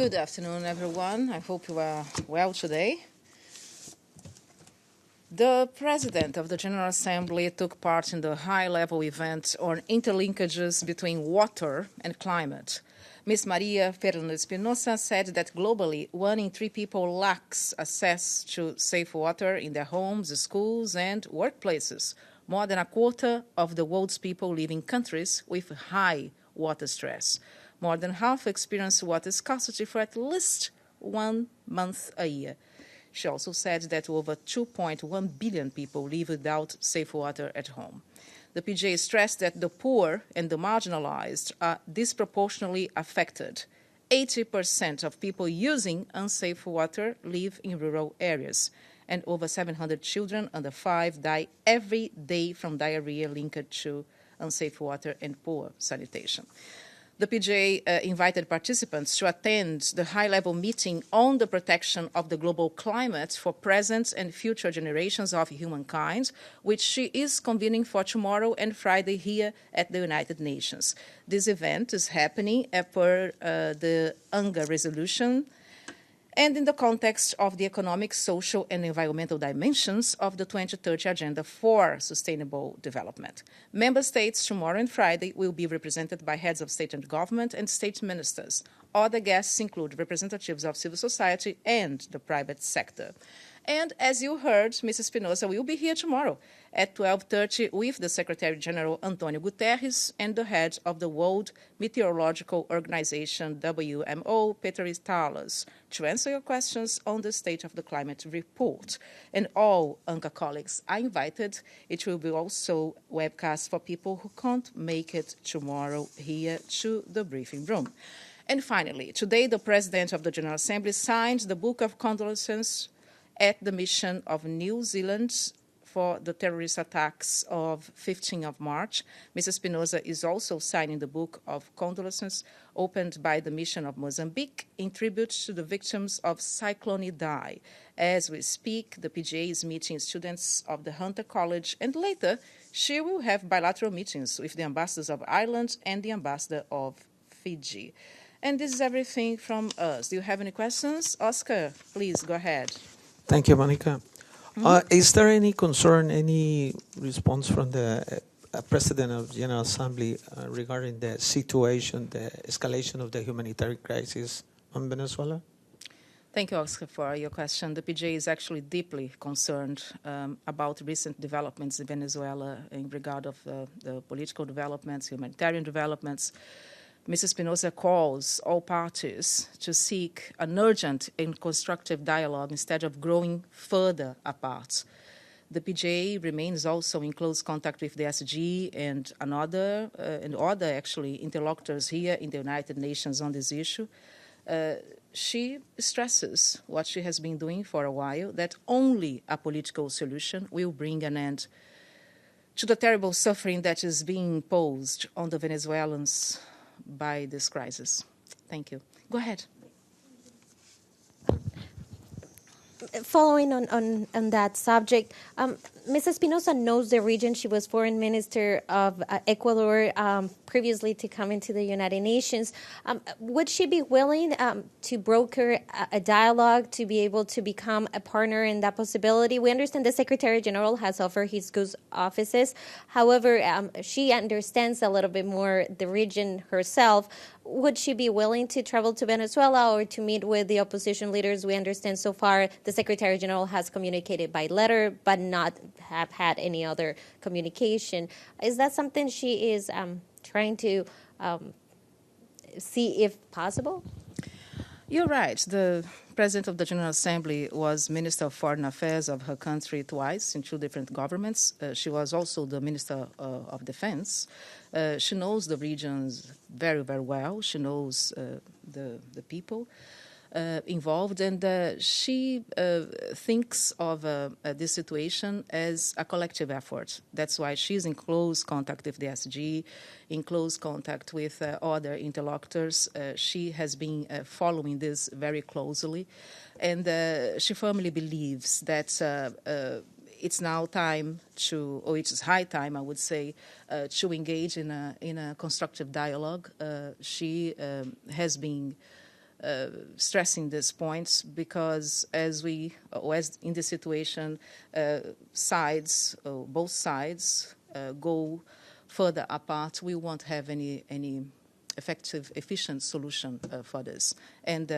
Good afternoon, everyone. I hope you are well today. The President of the General Assembly took part in the high-level event on interlinkages between water and climate. Ms. María Fernanda Espinosa said that globally, 1 in 3 people lacks access to safe water in their homes, schools, and workplaces. More than a quarter of the world's people live in countries with high water stress. More than half experience water scarcity for at least 1 month a year. She also said that over 2.1 billion people live without safe water at home. The PJ stressed that the poor and the marginalized are disproportionately affected. 80% of people using unsafe water live in rural areas, and over 700 children under 5 die every day from diarrhea linked to unsafe water and poor sanitation. The PJ invited participants to attend the high-level meeting on the protection of the global climate for present and future generations of humankind, which she is convening for tomorrow and Friday here at the United Nations. This event is happening per the UNGA resolution and in the context of the economic, social, and environmental dimensions of the 2030 Agenda for Sustainable Development. Member states tomorrow and Friday will be represented by heads of state and government and state ministers. Other guests include representatives of civil society and the private sector. And as you heard, Mrs. Espinosa will be here tomorrow at 12:30 with the Secretary-General Antonio Guterres and the head of the World Meteorological Organization, WMO, Peter Talas, to answer your questions on the State of the Climate report. And all UNGA colleagues are invited. It will be also webcast for people who can't make it tomorrow here to the briefing room. And finally, today the President of the General Assembly signed the Book of Condolences at the mission of New Zealand for the terrorist attacks of 15th of March. Mrs. Espinosa is also signing the Book of Condolences opened by the mission of Mozambique in tribute to the victims of Cyclone Idai. As we speak, the PGA is meeting students of the Hunter College, and later she will have bilateral meetings with the ambassadors of Ireland and the ambassador of Fiji. And this is everything from us. Do you have any questions? Oscar, please go ahead. Thank you, Monica. Is there any concern, any response from the President of the General Assembly regarding the situation, the escalation of the humanitarian crisis in Venezuela? Thank you, Oscar, for your question. The PJ is actually deeply concerned about recent developments in Venezuela in regard of the political developments, humanitarian developments. Mrs. Espinosa calls all parties to seek an urgent and constructive dialogue instead of growing further apart. The PJ remains also in close contact with the SG and other actually interlocutors here in the United Nations on this issue. She stresses what she has been doing for a while, that only a political solution will bring an end to the terrible suffering that is being imposed on the Venezuelans by this crisis. Thank you. Go ahead. Following on that subject, Ms. Espinosa knows the region. She was foreign minister of Ecuador previously to come into the United Nations. Would she be willing to broker a dialogue to be able to become a partner in that possibility? We understand the Secretary General has offered his good offices. However, she understands a little bit more the region herself. Would she be willing to travel to Venezuela or to meet with the opposition leaders? We understand so far the Secretary General has communicated by letter, but not have had any other communication. Is that something she is trying to see if possible? You're right. The President of the General Assembly was Minister of Foreign Affairs of her country twice in 2 different governments. She was also the Minister of Defense. She knows the regions very, very well. She knows the people involved, and she thinks of this situation as a collective effort. That's why she's in close contact with the SG, in close contact with other interlocutors. She has been following this very closely, and she firmly believes that it's now time to, or it's high time, I would say, to engage in a constructive dialogue. She has been stressing these points because as in this situation, both sides go further apart, we won't have any effective, efficient solution for this. And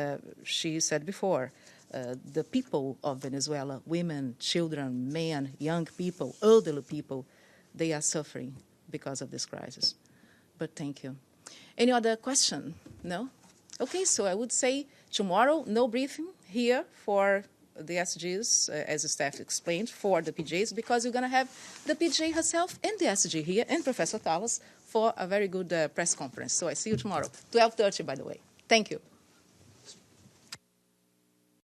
she said before, the people of Venezuela, women, children, men, young people, elderly people, they are suffering because of this crisis. But thank you. Any other question? No? Okay, so I would say tomorrow, no briefing here for the SGs, as the staff explained, for the PJs, because we're going to have the PJ herself and the SG here, and Professor Talas, for a very good press conference. So I see you tomorrow, 12:30, by the way. Thank you.